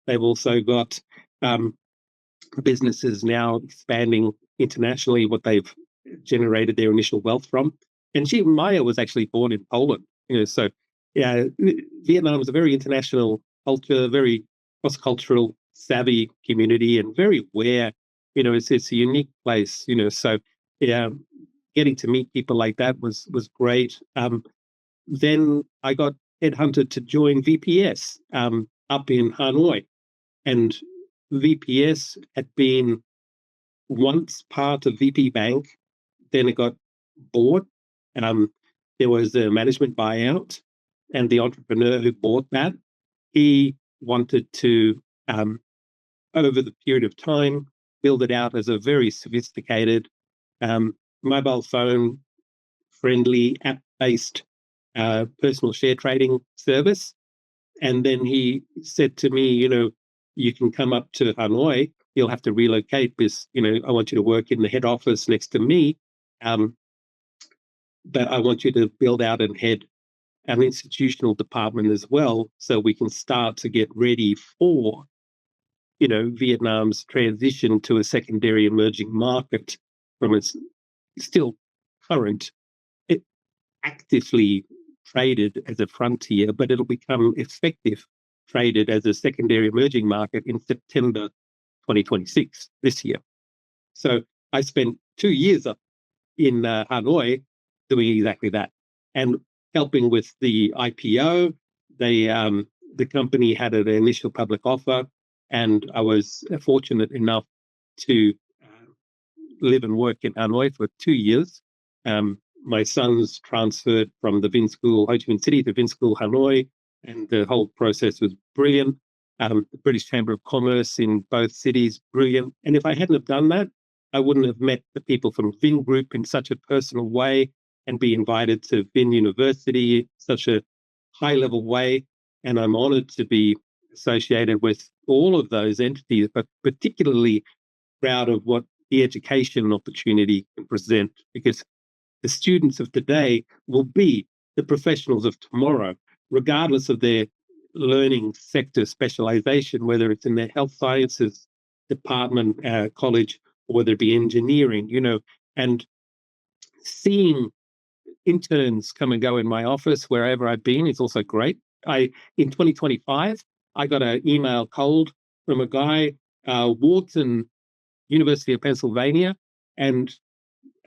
They've also got businesses now expanding internationally, what they've generated their initial wealth from. And Maya was actually born in Poland, so yeah, Vietnam is a very international culture, very cross-cultural savvy community, and very aware. It's a unique place. So yeah, getting to meet people like that was great. Then I got headhunted to join VPS up in Hanoi, and VPS had been once part of VP Bank, then it got bought. There was a management buyout, and the entrepreneur who bought that, he wanted to, over the period of time, build it out as a very sophisticated mobile phone friendly app-based personal share trading service. And then he said to me, you can come up to Hanoi. You'll have to relocate because, I want you to work in the head office next to me. But I want you to build out and head an institutional department as well, so we can start to get ready for, Vietnam's transition to a secondary emerging market from its still current, actively traded as a frontier, but it'll become effective traded as a secondary emerging market in September 2026, this year. So I spent 2 years up in Hanoi doing exactly that and helping with the IPO. The company had an initial public offer, and I was fortunate enough to live and work in Hanoi for 2 years. My sons transferred from the Vin School, Ho Chi Minh City, to Vin School Hanoi, and the whole process was brilliant. The British Chamber of Commerce in both cities, brilliant. And if I hadn't have done that, I wouldn't have met the people from Vin Group in such a personal way and be invited to Vin University in such a high-level way. And I'm honored to be associated with all of those entities, but particularly proud of what the education opportunity can present, because the students of today will be the professionals of tomorrow, regardless of their learning sector specialization, whether it's in their health sciences department, college, or whether it be engineering, and seeing interns come and go in my office wherever I've been is also great. In 2025, I got an email cold from a guy, Wharton, University of Pennsylvania, and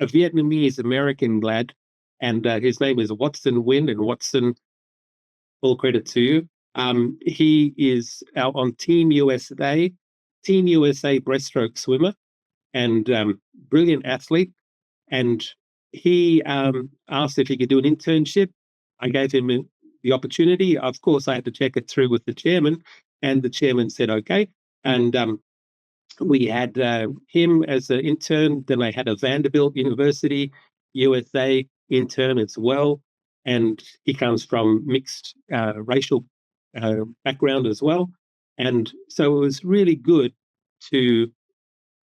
a Vietnamese American lad, and his name is Watson Win. And Watson, full credit to you. He is out on Team USA breaststroke swimmer, and brilliant athlete. And he asked if he could do an internship. I gave him the opportunity. Of course, I had to check it through with the chairman, and the chairman said okay. And we had him as an intern. Then I had a Vanderbilt University USA intern as well, and he comes from mixed racial background as well. And so it was really good to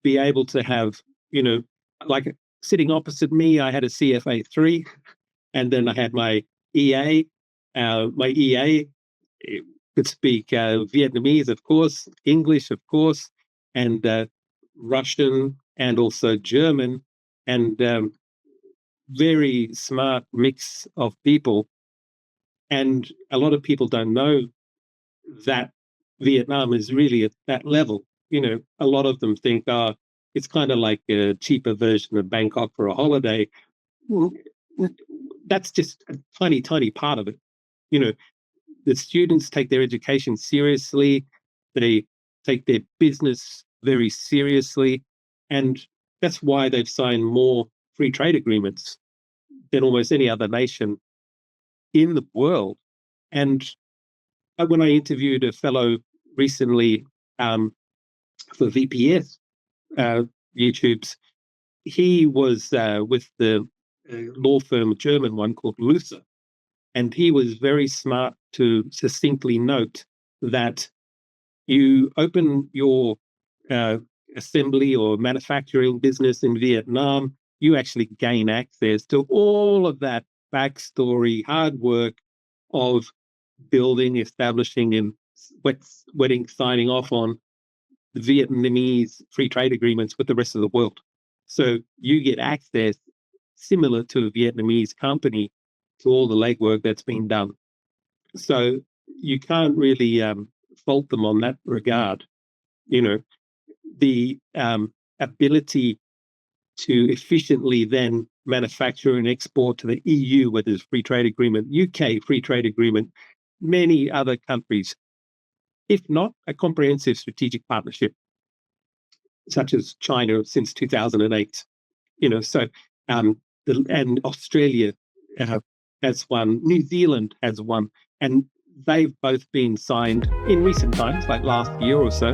be able to have, like sitting opposite me, I had a CFA 3, and then I had my EA. My EA could speak Vietnamese, of course, English, of course, and Russian, and also German, and very smart mix of people. And a lot of people don't know that Vietnam is really at that level. A lot of them think, it's kind of like a cheaper version of Bangkok for a holiday. Well, that's just a tiny, tiny part of it. The students take their education seriously. They take their business very seriously. And that's why they've signed more free trade agreements than almost any other nation in the world. And when I interviewed a fellow recently for VPS YouTube's, he was with the law firm, a German one called Luther, and he was very smart to succinctly note that you open your assembly or manufacturing business in Vietnam, you actually gain access to all of that backstory, hard work of building, establishing, and wedding signing off on the Vietnamese free trade agreements with the rest of the world. So you get access similar to a Vietnamese company to all the legwork that's been done. So you can't really fault them on that regard. The ability to efficiently then manufacture and export to the EU, whether it's free trade agreement, UK free trade agreement, many other countries, if not a comprehensive strategic partnership, such as China since 2008. And Australia has one, New Zealand has one, and they've both been signed in recent times, like last year or so.